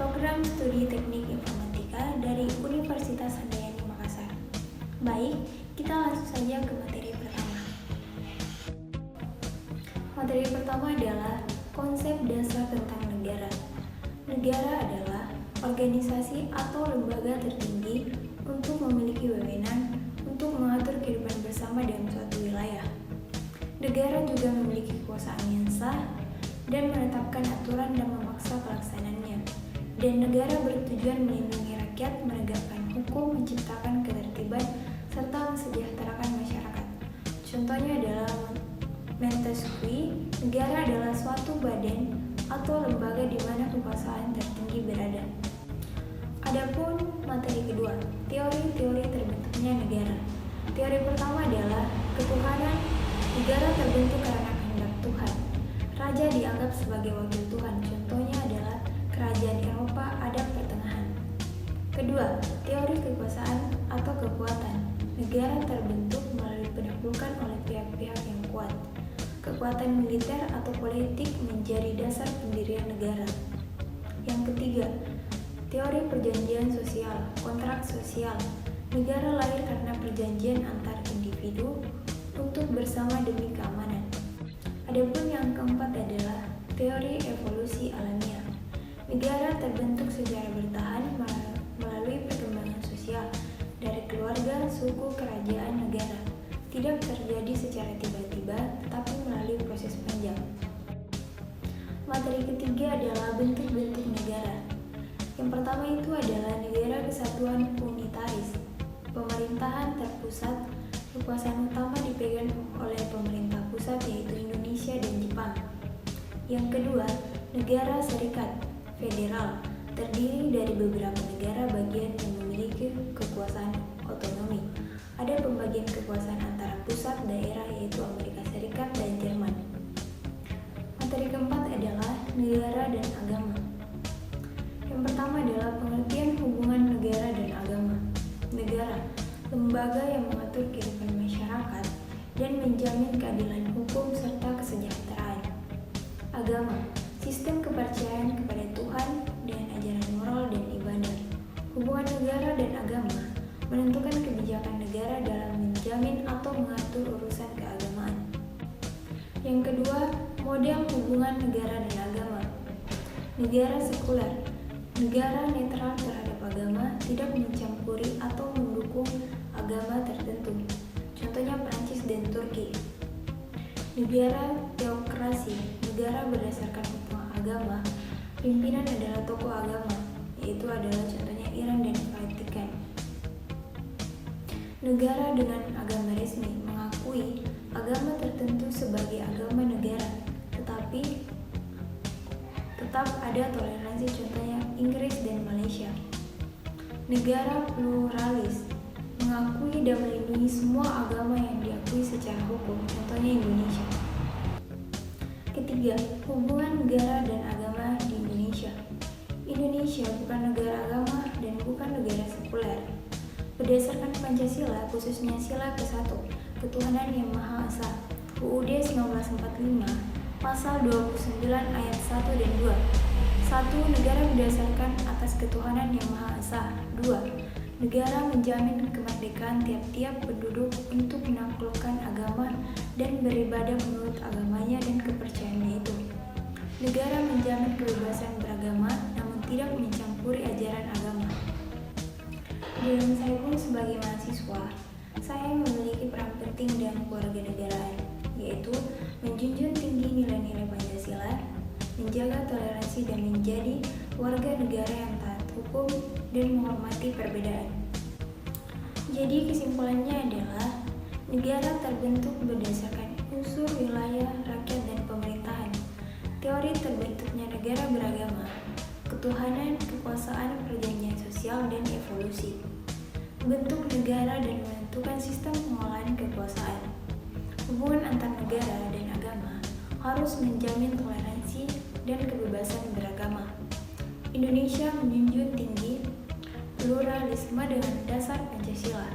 program studi teknik informatika dari Universitas Handayani Makassar. Baik, kita langsung saja ke materi pertama. Materi pertama adalah konsep dasar tentang negara. Negara adalah organisasi atau lembaga tertinggi untuk memiliki wewenang untuk mengatur kehidupan bersama dalam suatu wilayah. Negara juga memiliki kekuasaan yang sah dan menetapkan aturan dan memaksa pelaksanaannya. Dan negara bertujuan melindungi rakyat, menegakkan hukum, menciptakan ketertiban, serta mensejahterakan masyarakat. Contohnya adalah Montesquieu, negara adalah suatu badan atau lembaga di mana kekuasaan tertinggi berada. Adapun materi kedua, teori-teori terbentuknya negara. Teori pertama adalah ketuhanan. Negara terbentuk karena kehendak Tuhan. Raja dianggap sebagai wakil Tuhan. Contohnya adalah kerajaan Eropa Abad Pertengahan. Kedua, teori kekuasaan atau kekuatan. Negara terbentuk melalui penaklukan oleh pihak-pihak yang kuat. Kekuatan militer atau politik menjadi dasar pendirian negara. Yang ketiga, teori perjanjian sosial, kontrak sosial. Negara lahir karena perjanjian antar individu untuk bersama demi keamanan. Adapun yang keempat adalah teori evolusi alamiah. Negara terbentuk secara bertahan melalui perkembangan sosial dari keluarga, suku, kerajaan, negara. Tidak terjadi secara tiba-tiba, tetapi melalui proses panjang. Materi ketiga adalah bentuk-bentuk negara. Yang pertama itu adalah negara kesatuan unitaris. Pemerintahan terpusat, kekuasaan utama dipegang oleh pemerintah pusat yaitu Indonesia dan Jepang. Yang kedua, negara serikat federal terdiri dari beberapa negara bagian yang memiliki kekuasaan otonomi. Ada pembagian kekuasaan antara pusat daerah yaitu Amerika Serikat dan Jerman. Materi keempat adalah negara dan agama. Yang pertama adalah pengertian hubungan negara dan agama. Negara, lembaga yang mengatur kehidupan masyarakat dan menjamin keadilan hukum serta kesejahteraan. Agama, sistem kepercayaan kepada Tuhan dan ajaran moral dan ibadah. Hubungan negara dan agama menentukan kebijakan negara dalam menjamin atau mengatur urusan keagamaan. Yang kedua, model hubungan negara dan agama. Negara sekuler, negara netral terhadap agama, tidak mencampuri atau mendukung agama tertentu. Contohnya Prancis dan Turki. Negara teokrasi, negara berdasarkan hukum agama, pimpinan adalah tokoh agama, yaitu adalah contohnya Iran dan Vatikan. Negara dengan agama resmi mengakui agama tertentu sebagai agama negara, tetapi tetap ada toleransi, contohnya Inggris dan Malaysia. Negara pluralis mengakui dan melindungi semua agama yang diakui secara hukum, contohnya Indonesia. Ketiga, hubungan negara dan agama di Indonesia. Indonesia bukan negara agama dan bukan negara sekuler. Berdasarkan Pancasila, khususnya sila ke-1, Ketuhanan Yang Maha Esa, UUD 1945, Pasal 29 ayat 1 dan 2. 1. Negara berdasarkan atas ketuhanan yang Maha Esa. 2. Negara menjamin kemerdekaan tiap-tiap penduduk untuk menaklukkan agama dan beribadah menurut agamanya dan kepercayaannya itu. Negara menjamin kebebasan beragama namun tidak mencampuri ajaran agama. Dalam saya pun sebagai mahasiswa, saya memiliki peran penting dalam kewarganegaraan, yaitu menjunjung tinggi nilai-nilai Pancasila, menjaga toleransi dan menjadi warga negara yang taat hukum dan menghormati perbedaan. Jadi kesimpulannya adalah negara terbentuk berdasarkan unsur wilayah, rakyat, dan pemerintahan. Teori terbentuknya negara beragama, ketuhanan, kekuasaan, perjanjian sosial, dan evolusi. Bentuk negara dan menentukan sistem pengelolaan kekuasaan. Hubungan antar negara dan agama harus menjamin toleransi dan kebebasan beragama. Indonesia menjunjung tinggi pluralisme dengan dasar Pancasila.